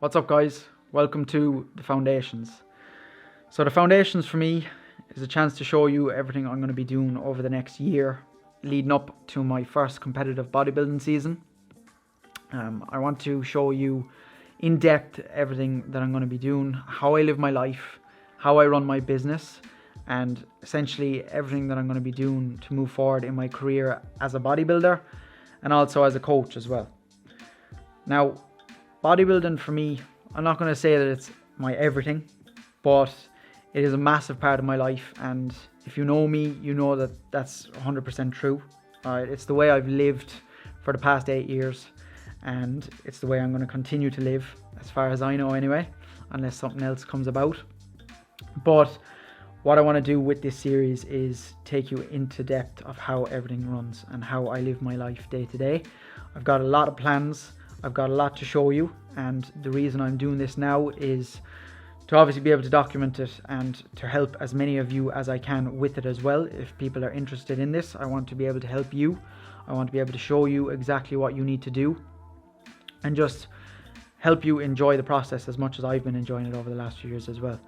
What's up, guys? Welcome to the foundations. So the foundations for me is a chance to show you everything I'm going to be doing over the next year leading up to my first competitive bodybuilding season. I want to show you in depth everything that I'm going to be doing, how I live my life, how I run my business, and essentially everything that I'm going to be doing to move forward in my career as a bodybuilder and also as a coach as well. Now, bodybuilding for me, I'm not going to say that it's my everything, but it is a massive part of my life, and if you know me, you know that that's 100% true. It's the way I've lived for the past 8 years, and it's the way I'm going to continue to live, as far as I know anyway, unless something else comes about. But what I want to do with this series is take you into depth of how everything runs and how I live my life day to day. I've got a lot of plans, I've got a lot to show you, and the reason I'm doing this now is to obviously be able to document it and to help as many of you as I can with it as well. If people are interested in this, I want to be able to help you. I want to be able to show you exactly what you need to do and just help you enjoy the process as much as I've been enjoying it over the last few years as well.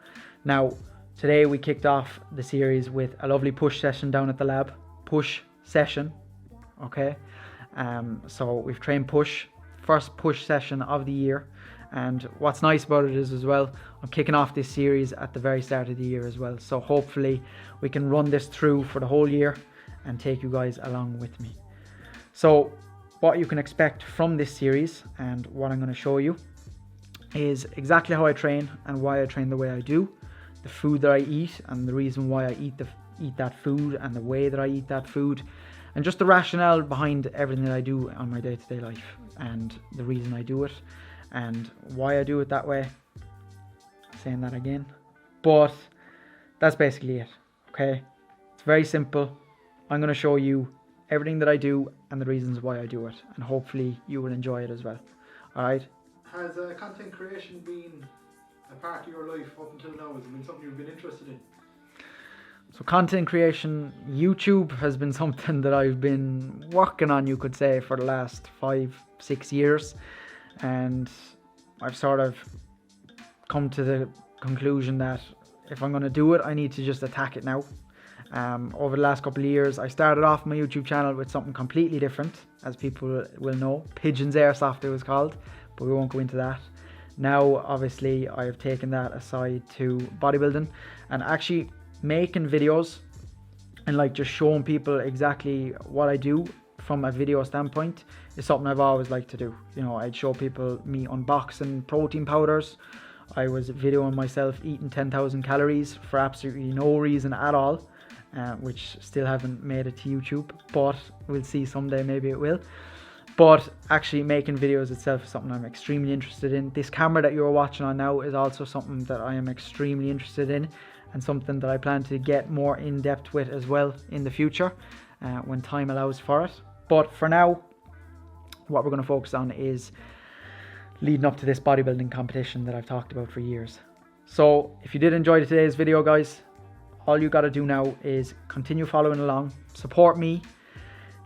Now, today we kicked off the series with a lovely push session down at the lab. Push session, okay? So we've trained push, first push session of the year. And what's nice about it is as well, I'm kicking off this series at the very start of the year as well. So hopefully we can run this through for the whole year and take you guys along with me. So what you can expect from this series and what I'm going to show you is exactly how I train and why I train the way I do, the food that I eat and the reason why I eat that food and the way that I eat that food, and just the rationale behind everything that I do on my day-to-day life and the reason I do it and why I do it that way. Saying that again. But that's basically it, okay? It's very simple. I'm going to show you everything that I do and the reasons why I do it, and hopefully you will enjoy it as well. Alright? Has content creation been a part of your life up until now? Has it been something you've been interested in? So content creation, YouTube has been something that I've been working on, you could say, for the last 5-6 years. And I've sort of come to the conclusion that if I'm going to do it, I need to just attack it now. Over the last couple of years, I started off my YouTube channel with something completely different, as people will know. Pigeons Airsoft it was called, but we won't go into that. Now, obviously, I have taken that aside to bodybuilding and actually making videos and like just showing people exactly what I do from a video standpoint is something I've always liked to do. You know, I'd show people me unboxing protein powders. I was videoing myself eating 10,000 calories for absolutely no reason at all, which still haven't made it to YouTube, but we'll see someday, maybe it will. But actually making videos itself is something I'm extremely interested in. This camera that you're watching on now is also something that I am extremely interested in and something that I plan to get more in depth with as well in the future when time allows for it. But for now, what we're going to focus on is leading up to this bodybuilding competition that I've talked about for years. So if you did enjoy today's video, guys, all you got to do now is continue following along, support me,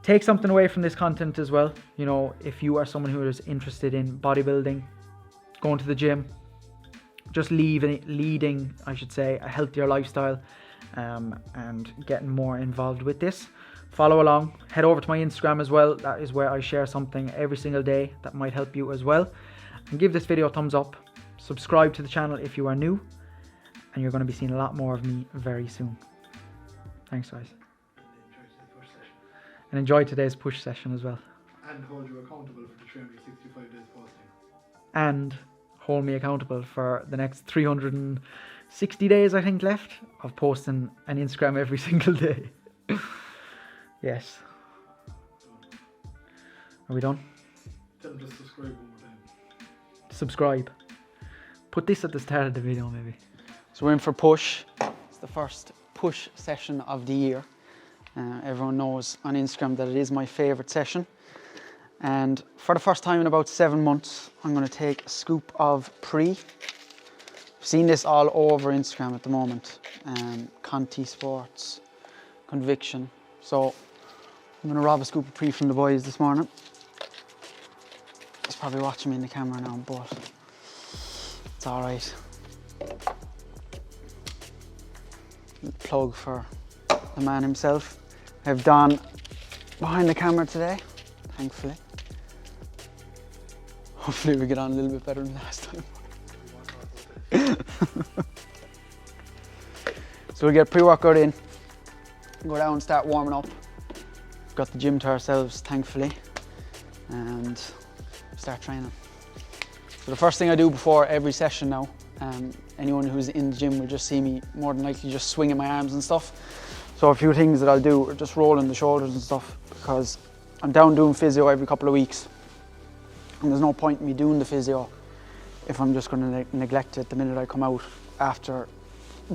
take something away from this content as well. You know, if you are someone who is interested in bodybuilding, going to the gym, just leading, I should say, a healthier lifestyle, and getting more involved with this, follow along. Head over to my Instagram as well. That is where I share something every single day that might help you as well. And give this video a thumbs up. Subscribe to the channel if you are new, and you're going to be seeing a lot more of me very soon. Thanks, guys. And enjoy today's push session as well. And hold you accountable for the 365 days posting. And hold me accountable for the next 360 days, I think, left of posting an Instagram every single day. Yes. Are we done? Tell them to subscribe one more time. Subscribe. Put this at the start of the video, maybe. So we're in for push. It's the first push session of the year. Everyone knows on Instagram that it is my favorite session. And for the first time in about 7 months, I'm going to take a scoop of pre. I've seen this all over Instagram at the moment. Conti Sports, Conviction. So I'm going to rob a scoop of pre from the boys this morning. He's probably watching me in the camera now, but That's all right. Plug for the man himself. I have Don behind the camera today, thankfully. Hopefully we get on a little bit better than last time. So we'll get pre-workout in, go down and start warming up. We've got the gym to ourselves, thankfully, and start training. So the first thing I do before every session now, anyone who's in the gym will just see me more than likely just swinging my arms and stuff. So a few things that I'll do are just rolling the shoulders and stuff, because I'm down doing physio every couple of weeks. And there's no point in me doing the physio if I'm just going to neglect it the minute I come out after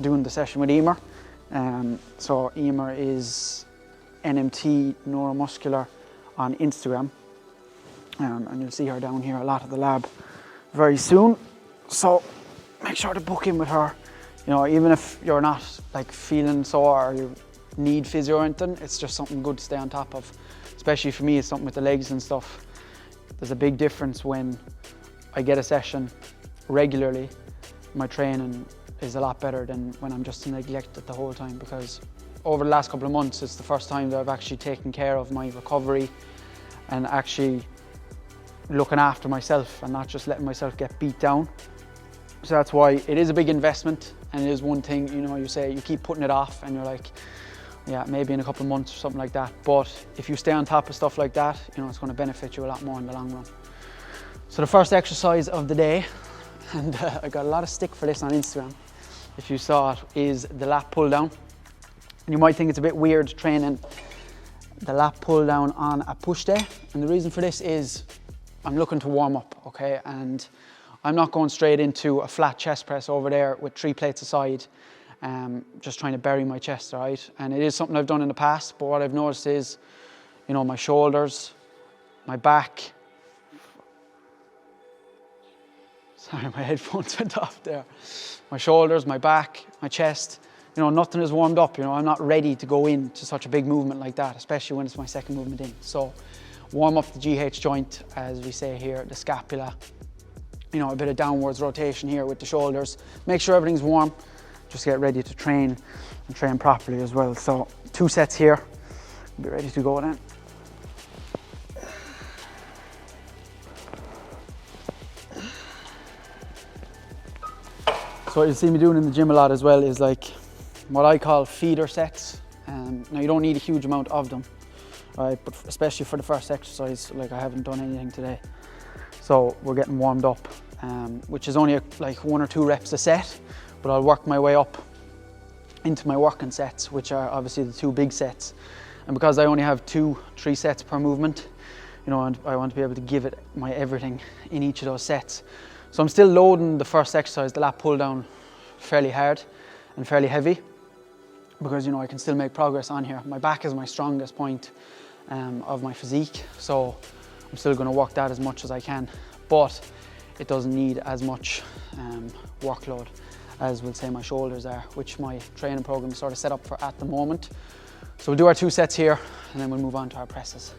doing the session with Emer. So Emer is NMT Neuromuscular on Instagram. And you'll see her down here a lot at the lab very soon. So make sure to book in with her. You know, even if you're not like feeling sore or you need physio or anything, it's just something good to stay on top of. Especially for me, it's something with the legs and stuff. There's a big difference when I get a session regularly. My training is a lot better than when I'm just neglected the whole time, because over the last couple of months, it's the first time that I've actually taken care of my recovery and actually looking after myself and not just letting myself get beat down. So that's why it is a big investment, and it is one thing, you know, you say you keep putting it off and you're like, yeah, maybe in a couple of months or something like that. But if you stay on top of stuff like that, you know, it's going to benefit you a lot more in the long run. So the first exercise of the day, and I got a lot of stick for this on Instagram, if you saw it, is the lat pull down. And you might think it's a bit weird training the lat pull down on a push day. And the reason for this is I'm looking to warm up, okay? And I'm not going straight into a flat chest press over there with 3 plates aside, just trying to bury my chest, all right? And it is something I've done in the past, but what I've noticed is, you know, my shoulders, my back. Sorry, my headphones went off there. My shoulders, my back, my chest, you know, nothing is warmed up. You know, I'm not ready to go into such a big movement like that, especially when it's my second movement in. So warm up the GH joint, as we say here, the scapula, you know, a bit of downwards rotation here with the shoulders. Make sure everything's warm. Just get ready to train and train properly as well. So 2 sets here, be ready to go then. So what you see me doing in the gym a lot as well is like what I call feeder sets. Now you don't need a huge amount of them, right? But especially for the first exercise, like I haven't done anything today. So we're getting warmed up, which is only like 1 or 2 reps a set, but I'll work my way up into my working sets, which are obviously the 2 big sets. And because I only have 2-3 sets per movement, you know, and I want to be able to give it my everything in each of those sets. So I'm still loading the first exercise, the lat pull down, fairly hard and fairly heavy, because, you know, I can still make progress on here. My back is my strongest point of my physique, so I'm still going to work that as much as I can, but it doesn't need as much workload as, we'll say, my shoulders are, which my training program is sort of set up for at the moment. So we'll do our 2 sets here, and then we'll move on to our presses.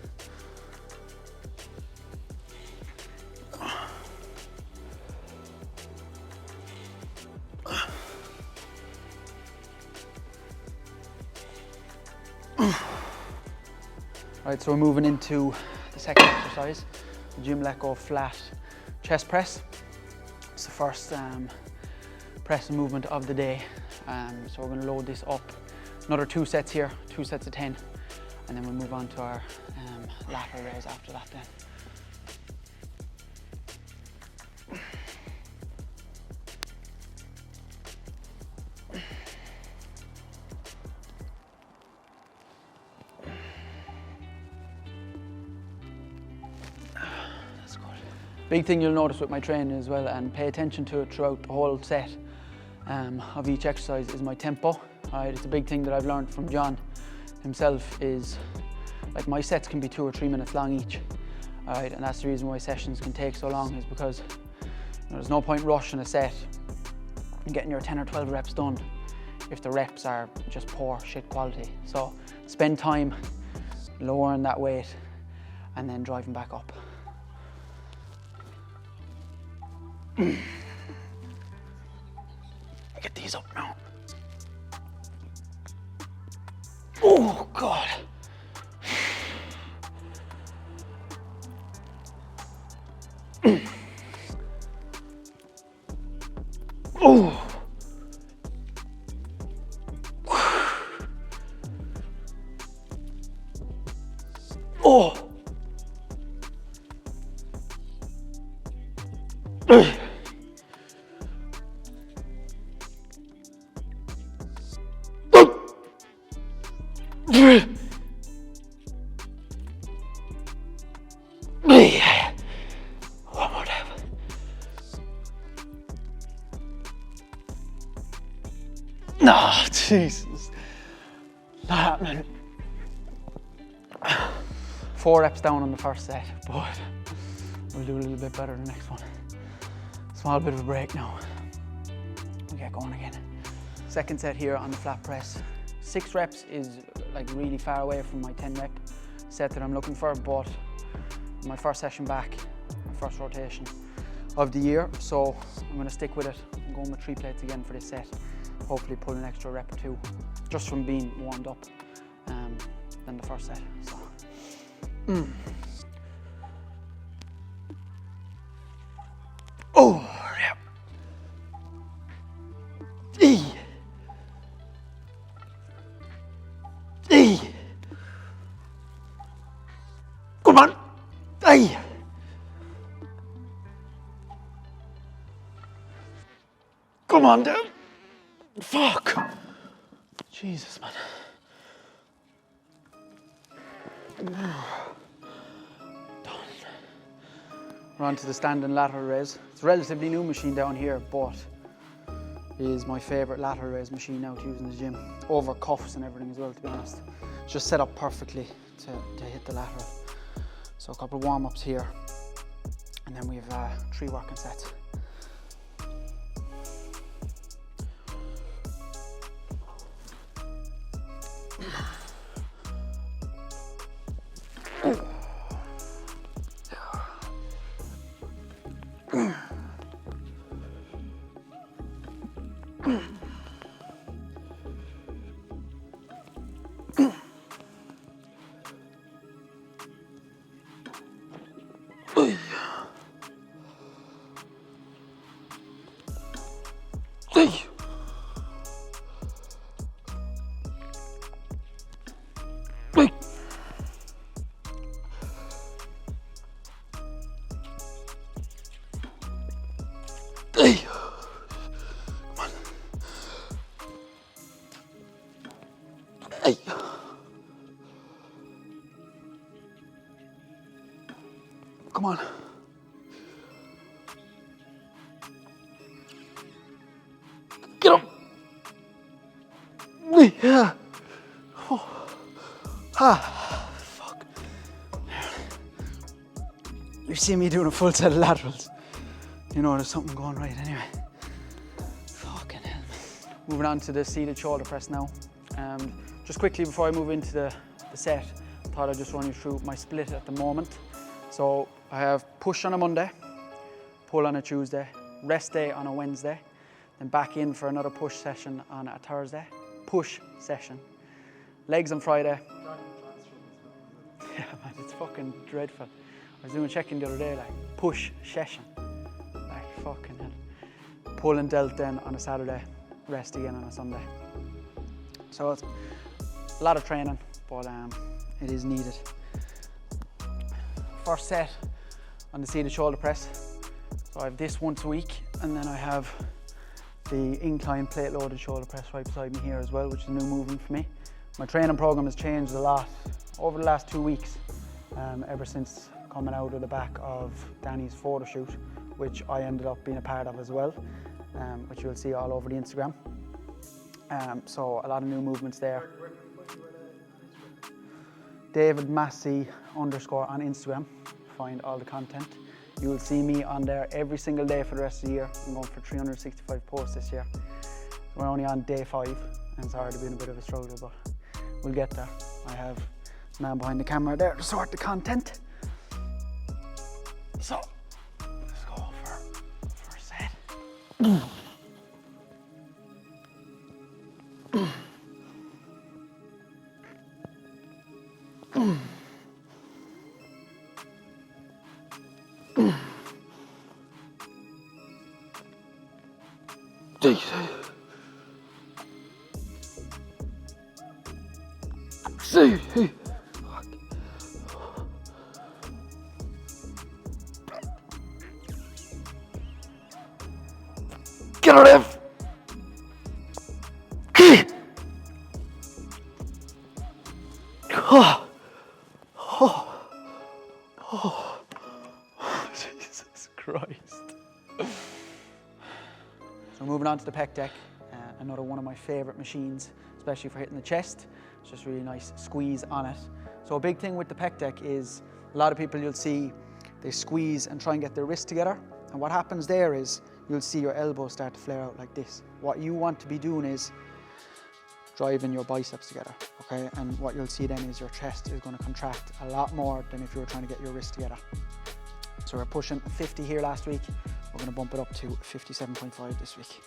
Right, so we're moving into the second exercise, the gym let go flat chest press. It's the first press movement of the day. So we're going to load this up. Another 2 sets here, 2 sets of 10, and then we'll move on to our lateral raise after that then. Big thing you'll notice with my training as well, and pay attention to it throughout the whole set of each exercise, is my tempo. Right, it's a big thing that I've learned from John himself, is like my sets can be 2 or 3 minutes long each. Right, and that's the reason why sessions can take so long, is because, you know, there's no point rushing a set and getting your 10 or 12 reps done if the reps are just poor shit quality. So spend time lowering that weight and then driving back up. these up now. Oh God. Oh. Oh. One more time. No, Jesus. Not happening. 4 reps down on the first set, but we'll do a little bit better the next one. Small bit of a break now. We'll get going again. Second set here on the flat press. 6 reps is like really far away from my 10 rep set that I'm looking for, but my first session back, my first rotation of the year, so I'm going to stick with it. I'm going with 3 plates again for this set. Hopefully pull an extra rep or 2 just from being warmed up than the first set. So. Oh, yep. Come on. Hey. Come on, dude. Fuck. Jesus, man. Done. We're on to the standing lateral raise. It's a relatively new machine down here, but it is my favourite lateral raise machine now to use in the gym. Over cuffs and everything as well, to be honest. It's just set up perfectly to hit the lateral. So a couple of warm-ups here, and then we have 3 working sets. Hey. Come on. Get up. Yeah. Oh. Ah. Fuck. You see me doing a full set of laterals. You know there's something going right anyway. Fucking hell. Moving on to the seated shoulder press now. Just quickly before I move into the set, I thought I'd just run you through my split at the moment. So I have push on a Monday, pull on a Tuesday, rest day on a Wednesday, then back in for another push session on a Thursday, push session, legs on Friday. Yeah, man, it's fucking dreadful. I was doing check-in the other day, like push session, like fucking hell. Pull and delt then on a Saturday, rest again on a Sunday. So it's a lot of training, but it is needed. First set on the seated shoulder press. So I have this once a week, and then I have the incline plate loaded shoulder press right beside me here as well, which is a new movement for me. My training program has changed a lot over the last 2 weeks, ever since coming out of the back of Danny's photo shoot, which I ended up being a part of as well, which you'll see all over the Instagram. So a lot of new movements there. David Massey _ on Instagram. Find all the content. You will see me on there every single day for the rest of the year. I'm going for 365 posts this year. We're only on day 5, and it's already been a bit of a struggle, but we'll get there. I have a man behind the camera there to sort the content. So let's go for a set. Get on him! Oh. Oh. Oh. Jesus Christ. So moving on to the Pec Deck, another one of my favourite machines, especially for hitting the chest. It's just really nice squeeze on it. So a big thing with the Pec Deck is a lot of people you'll see, they squeeze and try and get their wrist together. And what happens there is you'll see your elbow start to flare out like this. What you want to be doing is driving your biceps together, okay? And what you'll see then is your chest is going to contract a lot more than if you were trying to get your wrist together. So we're pushing 50 here last week. We're going to bump it up to 57.5 this week.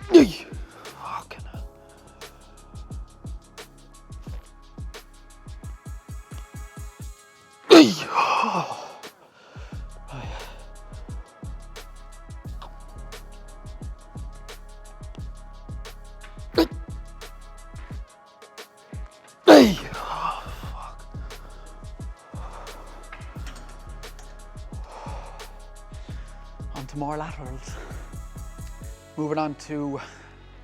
Fucking hell. On to more laterals. Moving on to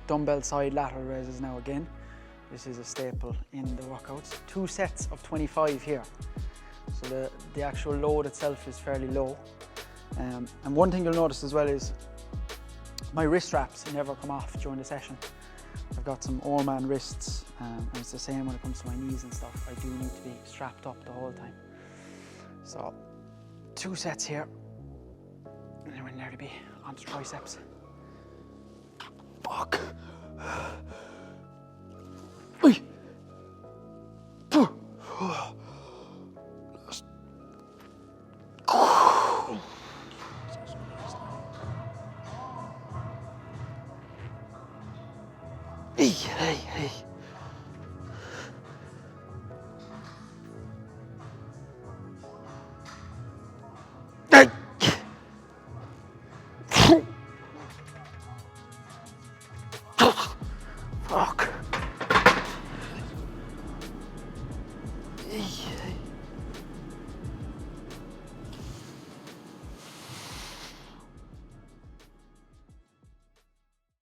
dumbbell side lateral raises now again. This is a staple in the workouts. 2 sets of 25 here. So the actual load itself is fairly low. And one thing you'll notice as well is my wrist straps never come off during the session. I've got some all-man wrists, and it's the same when it comes to my knees and stuff. I do need to be strapped up the whole time. So 2 sets here, and then we'll nearly be onto triceps. Fuck. Oi. Hey. Fuck.